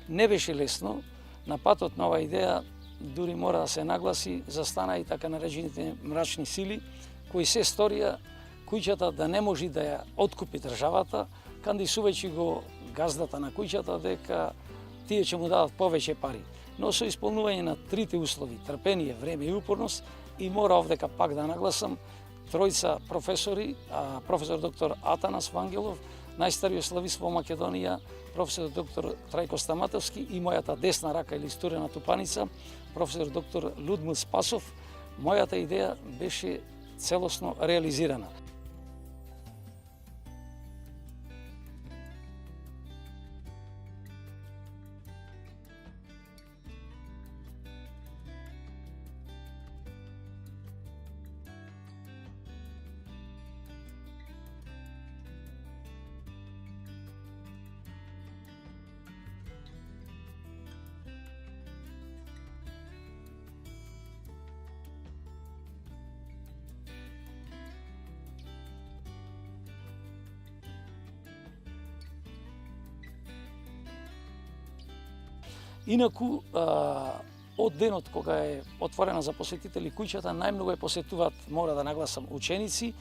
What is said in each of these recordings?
Не беше лесно. На патот на оваа идеја дури мора да се нагласи, застана и така наречените мрачни сили, кои се сторија куќата да не може да ја откупи државата, кандисувајќи го газдата на куќата дека тие ќе му дадат повеќе пари. Но со исполнување на трите услови, трпение, време и упорност, и мора овдека пак да нагласам, тројца професори, професор доктор Атанас Вангелов, најстариот славист во Македонија, професор доктор Трајко Стаматовски и мојата десна рака или стурена тупаница, професор доктор Людмил Спасов, мојата идеја беше целосно реализирана. Инаку, од денот кога е отворена за посетители куќата, најмногу е посетуваат, мора да нагласам, ученици,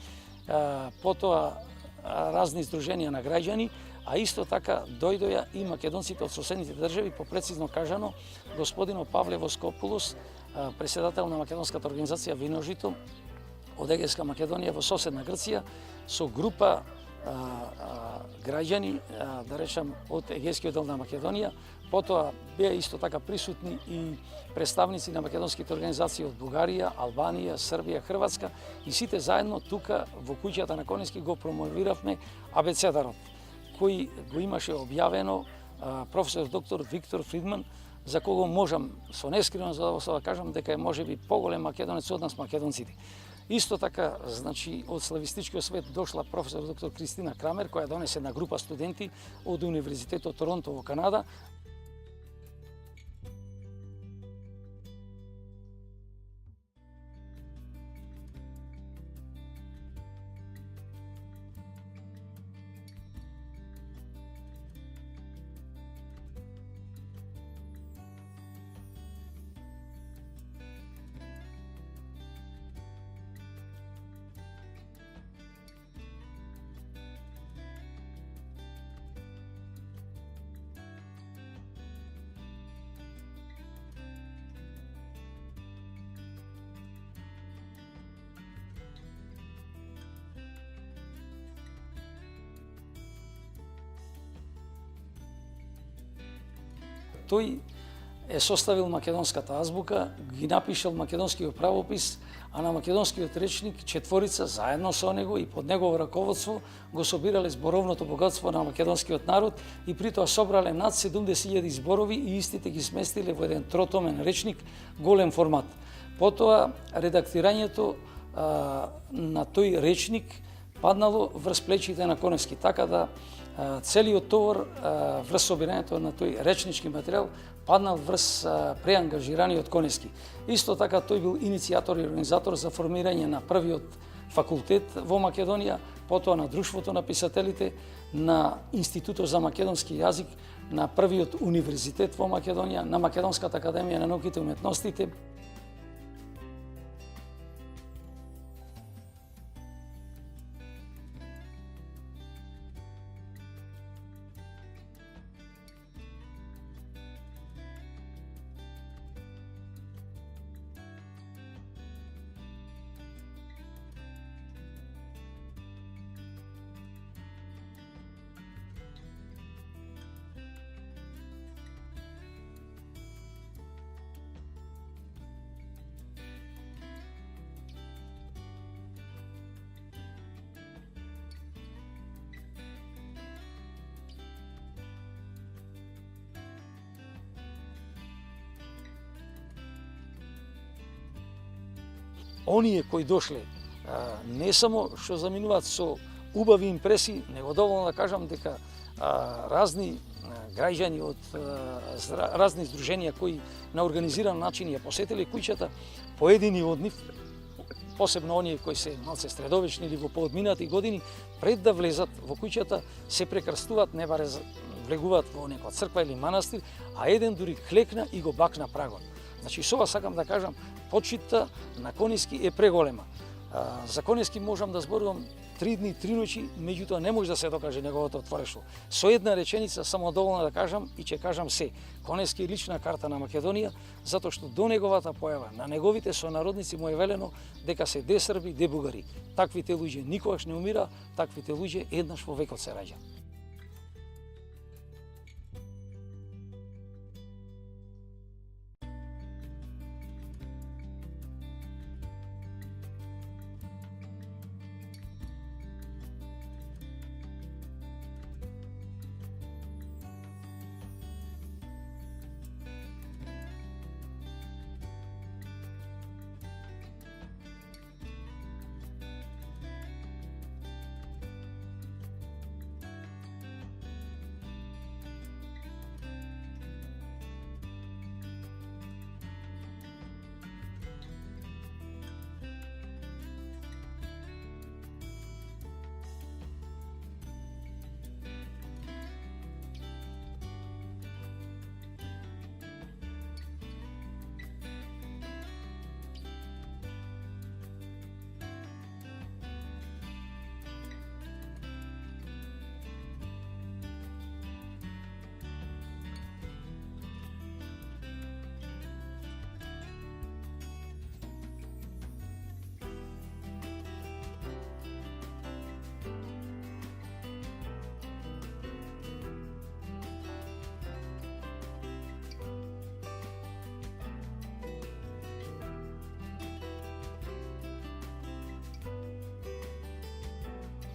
потоа разни здруженија на граѓани, а исто така дојдоја и македонците од соседните држави, попрецизно кажано, господино Павле Воскопулос, преседател на македонската организација Виножито од Егејска Македонија во соседна Грција, со група граѓани, да речам, од Егејскиот дел на Македонија. Потоа беа исто така присутни и представници на македонските организации од Бугарија, Албанија, Србија, Хрватска, и сите заедно тука во куќата на Конески го промовиравме абецедарот, кој го имаше објавено професор доктор Виктор Фридман, за кого можам со нескривено задоволство да кажам дека е можеби поголем македонец од нас македонците. Исто така, значи, од славистичкиот свет дошла професор доктор Кристина Крамер, која донесе една група студенти од Универзитетот Торонто во Канада. Тој е составил македонската азбука, ги напишал македонскиот правопис, а на македонскиот речник четворица заедно со него и под негово раководство го собирале зборовното богатство на македонскиот народ и при тоа собрале над 70.000 зборови и истите ги сместиле во еден тротомен речник, голем формат. Потоа редактирањето на тој речник паднало врз плечите на Коневски, така да целиот товар врз собирањето на тој речнички материјал паднал врз преангажираниот Коневски. Исто така тој бил иницијатор и организатор за формирање на првиот факултет во Македонија, потоа на Друштвото на писателите, на Институтот за македонски јазик, на првиот универзитет во Македонија, на Македонската академија на науките и уметностите. Оние кои дошле не само што заминуваат со убави импресии, него доволно да кажам дека разни граѓани од разни здруженија кои на организиран начин ја посетиле куќата, поедини од нив, посебно оние кои се малце средовечни или во поодминати години, пред да влезат во куќата, се прекрстуваат влегуваат во некоја црква или манастир, а еден дури клекна и го бакна прагот. Значи, со ова сакам да кажам, почитта на Конески е преголема. За Конески можам да зборувам 3 дни, 3 ночи, меѓутоа не може да се докаже неговото творештво. Со една реченица само доволно да кажам и ќе кажам се. Конески е лична карта на Македонија, затоа што до неговата појава на неговите сонародници му е велено дека се де срби, де бугари. Таквите луѓе никогаш не умира, таквите луѓе еднаш во векот се раѓа.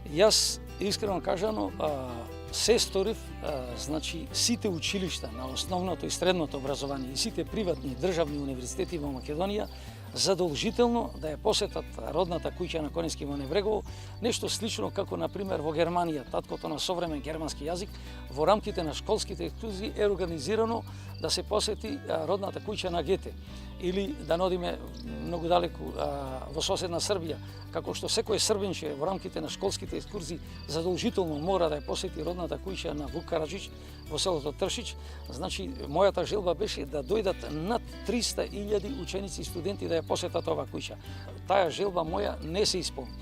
Јас, искрено кажано, се сторив, значи, сите училишта на основното и средното образование и сите приватни државни универзитети во Македонија задолжително да ја посетат родната куќа на Конески во Небрегово, нешто слично како, например, во Германија, таткото на современ германски јазик, во рамките на школските екскурзии е организирано да се посети родната куќа на Гете, или да не одиме многу далеку во соседна Србија, како што секој србинче во рамките на школските екскурзии задолжително мора да ја посети родната куќа на Вук Караджич во селото Тршич. Значи, мојата желба беше да дојдат над 300.000 ученици и студенти да ја посетат оваа куќа. Таа желба моја не се исполни.